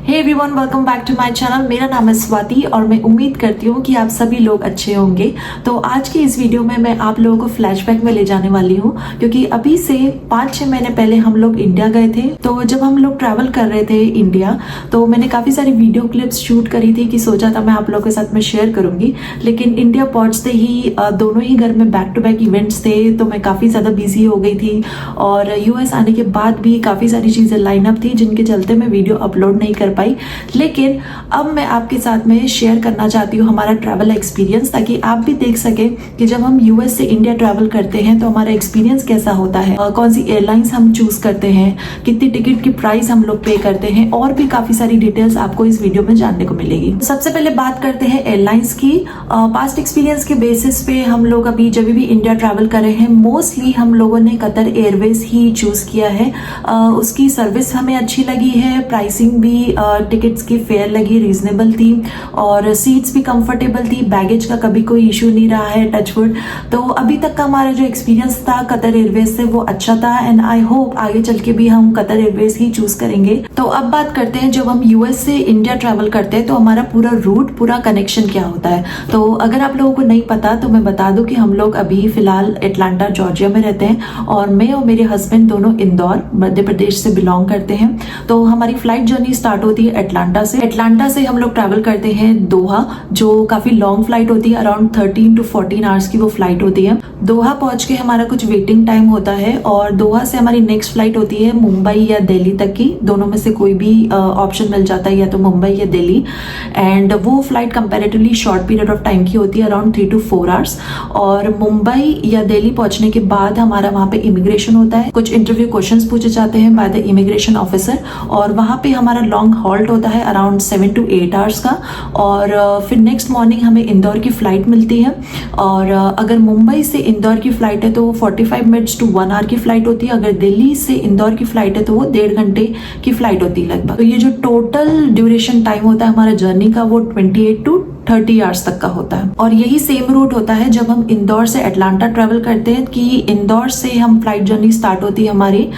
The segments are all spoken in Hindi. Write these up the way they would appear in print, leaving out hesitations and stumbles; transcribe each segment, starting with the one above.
Hey everyone, welcome back to my channel. मेरा नाम है स्वाति और मैं उम्मीद करती हूँ कि आप सभी लोग अच्छे होंगे। तो आज की इस वीडियो में मैं आप लोगों को फ्लैशबैक में ले जाने वाली हूँ, क्योंकि अभी से 5-6 महीने पहले हम लोग इंडिया गए थे। तो जब हम लोग ट्रैवल कर रहे थे इंडिया, तो मैंने काफ़ी सारी वीडियो क्लिप्स शूट करी थी कि सोचा था मैं आप लोगों के साथ में शेयर करूँगी। लेकिन इंडिया पहुँचते ही दोनों ही घर में बैक टू बैक इवेंट्स थे, तो मैं काफ़ी ज़्यादा बिजी हो गई थी। और यूएस आने के बाद भी काफ़ी सारी चीज़ें लाइनअप थी जिनके चलते मैं वीडियो अपलोड नहीं कर पाई। लेकिन अब मैं आपके साथ में शेयर करना चाहती हूँ हमारा ट्रैवल एक्सपीरियंस, ताकि आप भी देख सके कि जब हम यूएस से इंडिया ट्रैवल करते हैं तो हमारा एक्सपीरियंस कैसा होता है, कौन सी एयरलाइंस हम चूज करते हैं, कितनी टिकट की प्राइस हम लोग पे करते हैं, और भी काफी सारी डिटेल्स आपको इस वीडियो में जानने को मिलेगी। सबसे पहले बात करते हैं एयरलाइंस की। पास्ट एक्सपीरियंस के बेसिस पे हम लोग अभी जब भी इंडिया ट्रैवल कर रहे हैं, मोस्टली हम लोगों ने कतर एयरवेज ही चूज किया है। उसकी सर्विस हमें अच्छी लगी है, प्राइसिंग भी टिकट्स की फेयर लगी, रीजनेबल थी, और सीट्स भी कंफर्टेबल थी। बैगेज का कभी कोई इशू नहीं रहा है, टचवुड। तो अभी तक का हमारा जो एक्सपीरियंस था कतर एयरवेज से वो अच्छा था, एंड आई होप आगे चल के भी हम कतर एयरवेज ही चूज करेंगे। तो अब बात करते हैं, जब हम यूएस से इंडिया ट्रैवल करते हैं तो हमारा पूरा रूट, पूरा कनेक्शन क्या होता है। तो अगर आप लोगों को नहीं पता तो मैं बता दूं कि हम लोग अभी फिलहाल एटलांटा जॉर्जिया में रहते हैं, और मैं और मेरे हस्बैंड दोनों इंदौर मध्य प्रदेश से बिलोंग करते हैं। तो हमारी फ्लाइट जर्नी स्टार्ट होती है एटलांटा से हम लोग ट्रैवल करते हैं दोहा, जो काफी लॉन्ग फ्लाइट होती है, अराउंड 13 to 14 आवर्स की वो फ्लाइट होती है। दोहा पहुंच के हमारा कुछ वेटिंग टाइम होता है, और दोहा से हमारी नेक्स्ट फ्लाइट होती है मुंबई या दिल्ली तक की। दोनों में से कोई भी ऑप्शन मिल जाता है, या तो मुंबई या दिल्ली। एंड वो flight comparatively short period of time की होती है, अराउंड 3 to 4 आवर्स। और मुंबई या दिल्ली पहुंचने के बाद हमारा वहाँ पे इमिग्रेशन होता है, कुछ इंटरव्यू क्वेश्चंस पूछे जाते हैं बाय द इमिग्रेशन ऑफिसर, और वहाँ पे हमारा लॉन्ग हॉल्ट होता है अराउंड 7 to 8 आवर्स का। और फिर नेक्स्ट मॉर्निंग हमें इंदौर की फ्लाइट मिलती है। और अगर मुंबई से इंदौर की फ्लाइट है तो वो 45 मिनट्स to 1 आवर की फ्लाइट होती है। अगर दिल्ली से इंदौर की फ्लाइट है तो वो 1.5 घंटे की फ्लाइट होती है लगभग। तो ये जो टोटल ड्यूरेशन टाइम होता है हमारा जर्नी का, वो 28 to 30 आवर्स तक का होता है। और यही सेम रूट होता है जब हम इंदौर से अटलांटा ट्रेवल करते हैं, कि इंदौर से हम फ्लाइट जर्नी स्टार्ट होती है हमारी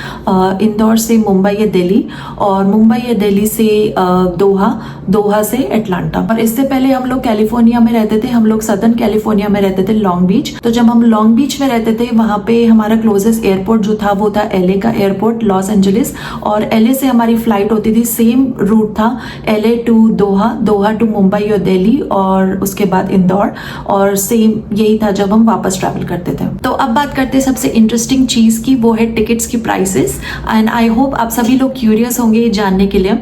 इंदौर से मुंबई या दिल्ली, और मुंबई या दिल्ली से दोहा, दोहा से अटलांटा। और इससे पहले हम लोग कैलिफोर्निया में रहते थे, हम लोग सदर्न कैलिफोर्निया में रहते थे, लॉन्ग बीच। तो जब हम लॉन्ग बीच में रहते थे, वहां पे हमारा क्लोजेस्ट एयरपोर्ट जो था वो था एलए का एयरपोर्ट, लॉस एंजलिस। और एलए से हमारी फ्लाइट होती थी, सेम रूट था, LA to Doha, Doha to Mumbai और दिल्ली, और उसके बाद इंदौर। और सेम यही था जब हम वापस ट्रैवल करते थे। तो अब बात करते हैं सबसे इंटरेस्टिंग चीज की, वो है टिकट्स की प्राइसेस। एंड आई होप आप सभी लोग क्यूरियस होंगे जानने के लिए।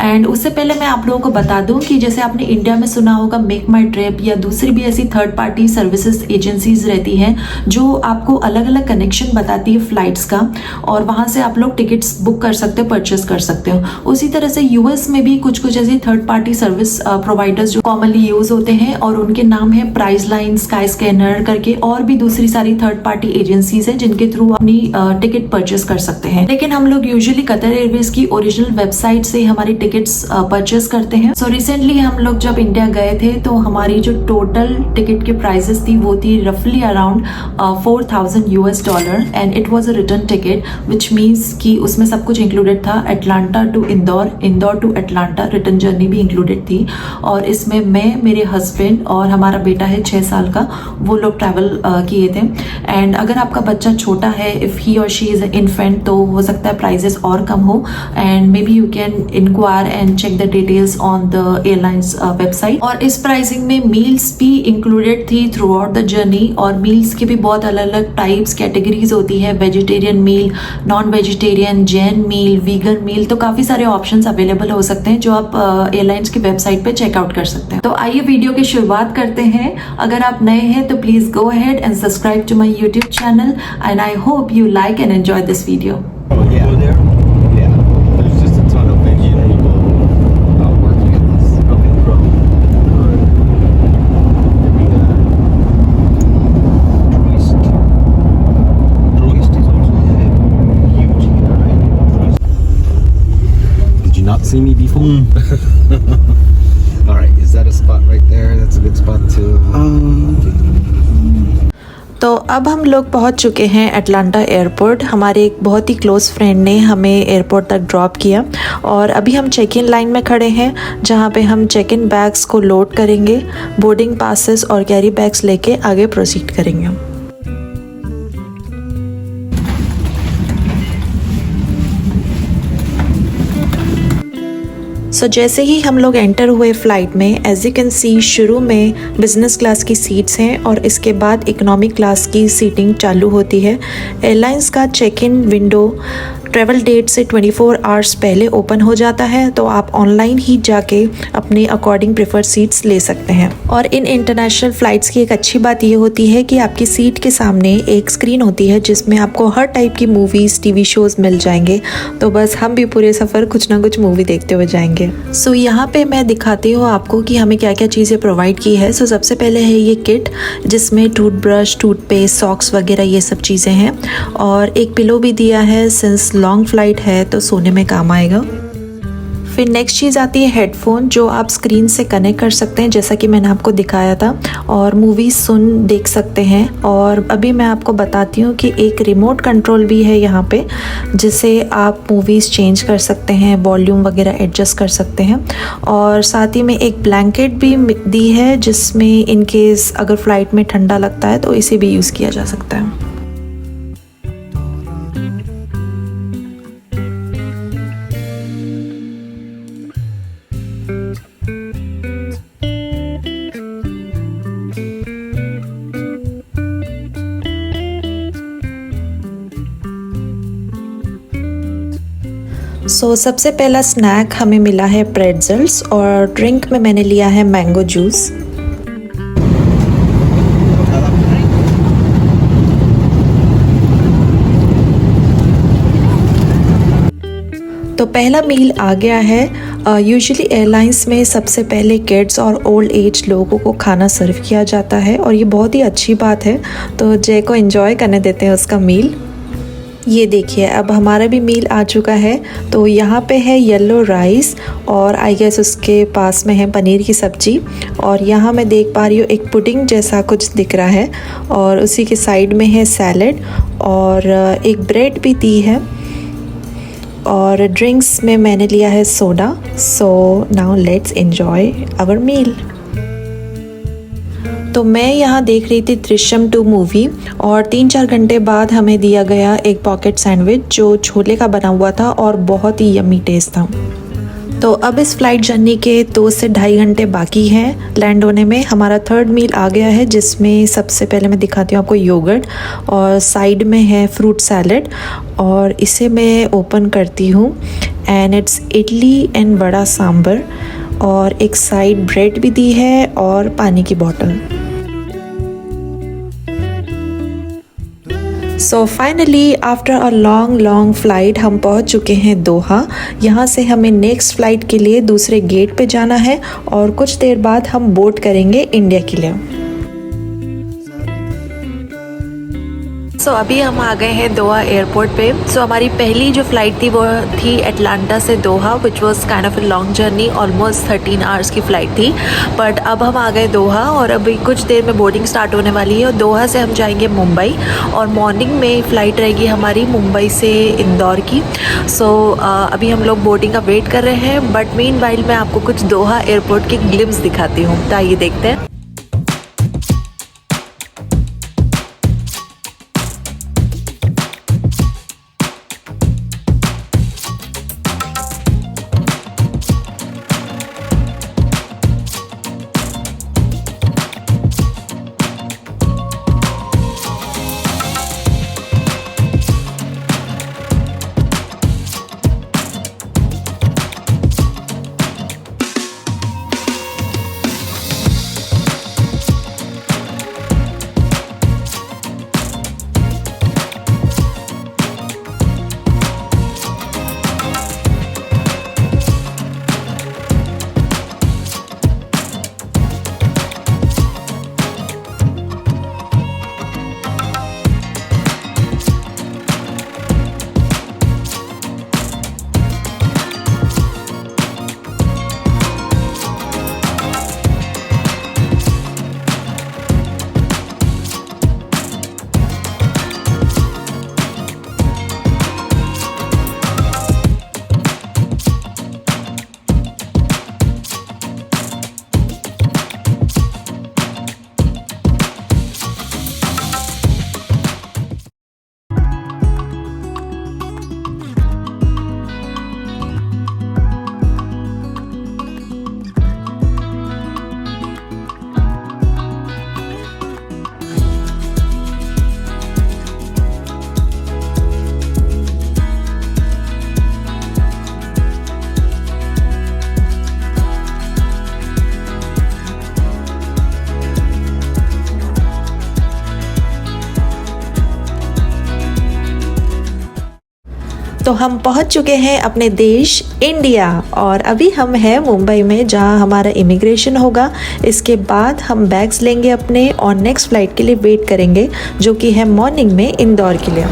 एंड उससे पहले मैं आप लोगों को बता दूं कि जैसे आपने इंडिया में सुना होगा मेक माई ट्रिप, या दूसरी भी ऐसी थर्ड पार्टी सर्विसेज एजेंसीज रहती हैं जो आपको अलग अलग कनेक्शन बताती है फ्लाइट्स का, और वहां से आप लोग टिकट्स बुक कर सकते हो, परचेस कर सकते हो। उसी तरह से यूएस में भी कुछ कुछ ऐसे थर्ड पार्टी सर्विस प्रोवाइडर्स जो कॉमनली यूज होते हैं, और उनके नाम है प्राइस लाइन, स्काई स्कैनर करके, और भी दूसरी सारी थर्ड पार्टी एजेंसीज है जिनके थ्रू अपनी टिकट परचेस कर सकते हैं। लेकिन हम लोग यूजुअली कतर एयरवेज की ओरिजिनल वेबसाइट से हमारी टिकट्स परचेस करते हैं। सो रिसेंटली हम लोग जब इंडिया गए थे तो हमारी जो टोटल टिकट की प्राइसेस थी वो थी रफली around $4,000, and it was a return ticket, which means कि उसमें सब कुछ इंक्लूडेड था। Atlanta to Indore, Indore to Atlanta, return journey भी इंक्लूडेड थी। और इसमें मैं, मेरे हस्बैंड और हमारा बेटा है 6 साल का, वो लोग ट्रैवल किए थे। एंड अगर आपका बच्चा छोटा है, इफ ही और शी इज इन्फेंट, तो हो सकता है प्राइजेस और कम हो, and may be you can inquire and check the details on the airlines website. और इस प्राइसिंग में मील्स भी इंक्लूडेड थी थ्रू आउट द जर्नी, और मील्स के भी बहुत अलग अलग टाइप्स, कैटेगरीज होती है, vegetarian meal, non vegetarian, Jain meal, vegan meal. तो काफी सारे ऑप्शंस अवेलेबल हो सकते हैं जो आप एयरलाइंस की वेबसाइट पे चेकआउट कर सकते हैं। तो आइए वीडियो की शुरुआत करते हैं। अगर आप नए हैं तो please go ahead and subscribe to my YouTube channel, and I hope you like and enjoy this video. Not see me before? All right, is that a spot right there? That's a good spot to... तो अब हम लोग पहुंच चुके हैं अटलांटा एयरपोर्ट। हमारे एक बहुत ही क्लोज़ फ्रेंड ने हमें एयरपोर्ट तक ड्रॉप किया और अभी हम चेक इन लाइन में खड़े हैं, जहां पे हम चेक इन बैग्स को लोड करेंगे, बोर्डिंग पासेस और कैरी बैग्स लेके आगे प्रोसीड करेंगे। जैसे ही हम लोग एंटर हुए फ़्लाइट में, एज यू कैन सी शुरू में बिज़नेस क्लास की सीट्स हैं और इसके बाद इकोनॉमिक क्लास की सीटिंग चालू होती है। एयरलाइंस का check in window travel date से 24 आवर्स पहले ओपन हो जाता है, तो आप ऑनलाइन ही जाके अपने अकॉर्डिंग प्रेफर सीट्स ले सकते हैं। और इन इंटरनेशनल फ़्लाइट्स की एक अच्छी बात ये होती है कि आपकी सीट के सामने एक स्क्रीन होती है जिसमें आपको हर टाइप की मूवीज़, टीवी शोज़ मिल जाएंगे। तो बस हम भी पूरे सफ़र कुछ ना कुछ मूवी देखते हुए जाएंगे। यहाँ पे मैं दिखाती हूँ आपको कि हमें क्या क्या चीज़ें प्रोवाइड की है। सबसे पहले है ये किट, जिसमें टूथब्रश, टूथपेस्ट, सॉक्स वगैरह ये सब चीज़ें हैं और एक पिलो भी दिया है, सिंस लॉन्ग फ्लाइट है तो सोने में काम आएगा। फिर नेक्स्ट चीज़ आती है हेडफोन, जो आप स्क्रीन से कनेक्ट कर सकते हैं, जैसा कि मैंने आपको दिखाया था, और मूवीज़ देख सकते हैं। और अभी मैं आपको बताती हूँ कि एक रिमोट कंट्रोल भी है यहाँ पे, जिसे आप मूवीज़ चेंज कर सकते हैं, वॉल्यूम वगैरह एडजस्ट कर सकते हैं। और साथ ही में एक ब्लैंकेट भी दी है, जिसमें इन केस अगर फ़्लाइट में ठंडा लगता है तो इसे भी यूज़ किया जा सकता है। सबसे पहला स्नैक हमें मिला है प्रेट्ज़ल्स और ड्रिंक में मैंने लिया है मैंगो जूस। तो पहला मील आ गया है। यूजुअली एयरलाइंस में सबसे पहले किड्स और ओल्ड एज लोगों को खाना सर्व किया जाता है और ये बहुत ही अच्छी बात है, तो जय को एंजॉय करने देते हैं उसका मील। ये देखिए, अब हमारा भी मील आ चुका है। तो यहाँ पे है येलो राइस और आई गेस उसके पास में है पनीर की सब्ज़ी, और यहाँ मैं देख पा रही हूँ एक पुडिंग जैसा कुछ दिख रहा है और उसी के साइड में है सैलेड और एक ब्रेड भी दी है। और ड्रिंक्स में मैंने लिया है soda. So now let's enjoy our meal. तो मैं यहाँ देख रही थी दृश्यम 2 मूवी और 3-4 घंटे बाद हमें दिया गया एक पॉकेट सैंडविच, जो छोले का बना हुआ था और बहुत ही यम्मी टेस्ट था। तो अब इस फ्लाइट जर्नी के 2 से 2.5 घंटे बाकी हैं लैंड होने में। हमारा थर्ड मील आ गया है, जिसमें सबसे पहले मैं दिखाती हूँ आपको योगर्ट और साइड में है फ्रूट सैलेड, और इसे मैं ओपन करती हूँ एंड इट्स इडली एंड बड़ा सांभर, और एक साइड ब्रेड भी दी है और पानी की bottle. So finally after a long flight हम पहुंच चुके हैं दोहा। यहाँ से हमें नेक्स्ट फ़्लाइट के लिए दूसरे गेट पे जाना है और कुछ देर बाद हम बोर्ड करेंगे इंडिया के लिए। अभी हम आ गए हैं दोहा एयरपोर्ट पे। हमारी पहली जो फ़्लाइट थी वो थी अटलांटा से Doha, which was kind of a long journey, almost 13 hours की फ़्लाइट थी। बट अब हम आ गए दोहा और अभी कुछ देर में बोर्डिंग स्टार्ट होने वाली है और दोहा से हम जाएंगे मुंबई, और मॉर्निंग में फ़्लाइट रहेगी हमारी मुंबई से इंदौर की। अभी हम लोग बोर्डिंग का वेट कर रहे हैं, बट मीनवाइल मैं आपको कुछ दोहा एयरपोर्ट की ग्लिम्स दिखाती हूँ। तो आइए देखते हैं। तो हम पहुंच चुके हैं अपने देश इंडिया और अभी हम हैं मुंबई में, जहां हमारा इमिग्रेशन होगा। इसके बाद हम बैग्स लेंगे अपने और नेक्स्ट फ़्लाइट के लिए वेट करेंगे, जो कि है मॉर्निंग में इंदौर के लिए।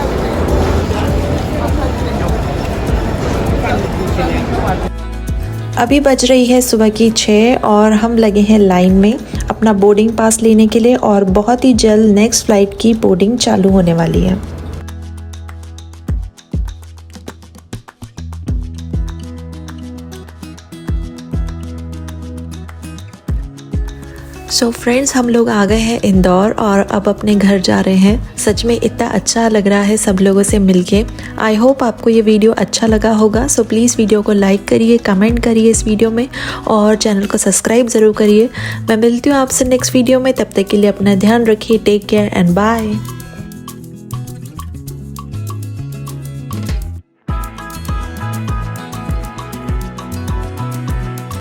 अभी बज रही है सुबह की 6 और हम लगे हैं लाइन में अपना बोर्डिंग पास लेने के लिए और बहुत ही जल्द नेक्स्ट फ़्लाइट की बोर्डिंग चालू होने वाली है। सो फ्रेंड्स, हम लोग आ गए हैं इंदौर और अब अपने घर जा रहे हैं। सच में इतना अच्छा लग रहा है सब लोगों से मिलके। आई होप आपको ये वीडियो अच्छा लगा होगा। सो प्लीज़ वीडियो को लाइक करिए, कमेंट करिए इस वीडियो में और चैनल को सब्सक्राइब ज़रूर करिए। मैं मिलती हूँ आपसे नेक्स्ट वीडियो में। तब तक के लिए अपना ध्यान रखिए। Take care and bye.